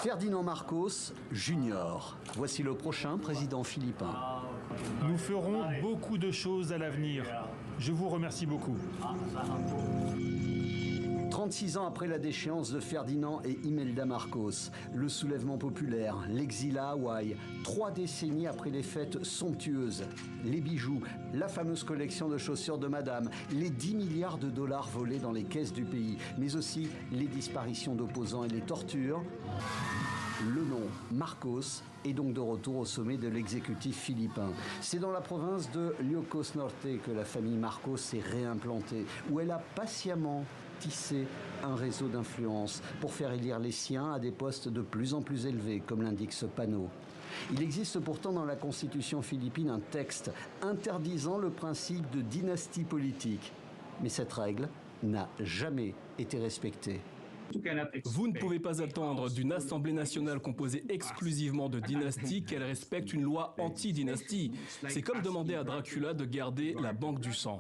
Ferdinand Marcos Junior. Voici le prochain président philippin. Nous ferons beaucoup de choses à l'avenir. Je vous remercie beaucoup. 36 ans après la déchéance de Ferdinand et Imelda Marcos, le soulèvement populaire, l'exil à Hawaï, 3 décennies après les fêtes somptueuses, les bijoux, la fameuse collection de chaussures de madame, les 10 milliards de dollars volés dans les caisses du pays, mais aussi les disparitions d'opposants et les tortures, le nom Marcos est donc de retour au sommet de l'exécutif philippin. C'est dans la province de Ilocos Norte que la famille Marcos s'est réimplantée, où elle a patiemment tissé un réseau d'influence pour faire élire les siens à des postes de plus en plus élevés, comme l'indique ce panneau. Il existe pourtant dans la constitution philippine un texte interdisant le principe de dynastie politique. Mais cette règle n'a jamais été respectée. Vous ne pouvez pas attendre d'une Assemblée nationale composée exclusivement de dynasties qu'elle respecte une loi anti-dynastie. C'est comme demander à Dracula de garder la banque du sang.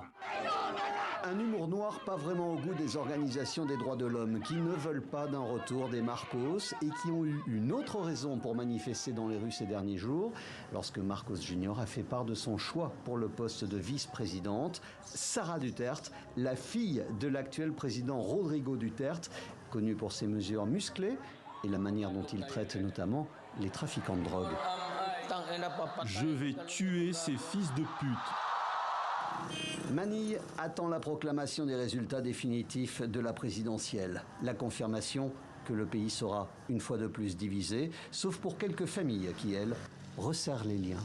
Un humour noir pas vraiment au goût des organisations des droits de l'homme qui ne veulent pas d'un retour des Marcos et qui ont eu une autre raison pour manifester dans les rues ces derniers jours lorsque Marcos Junior a fait part de son choix pour le poste de vice-présidente. Sara Duterte, la fille de l'actuel président Rodrigo Duterte, connu pour ses mesures musclées et la manière dont il traite notamment les trafiquants de drogue. Je vais tuer ces fils de pute. Manille attend la proclamation des résultats définitifs de la présidentielle. La confirmation que le pays sera une fois de plus divisé, sauf pour quelques familles qui, elles, resserrent les liens.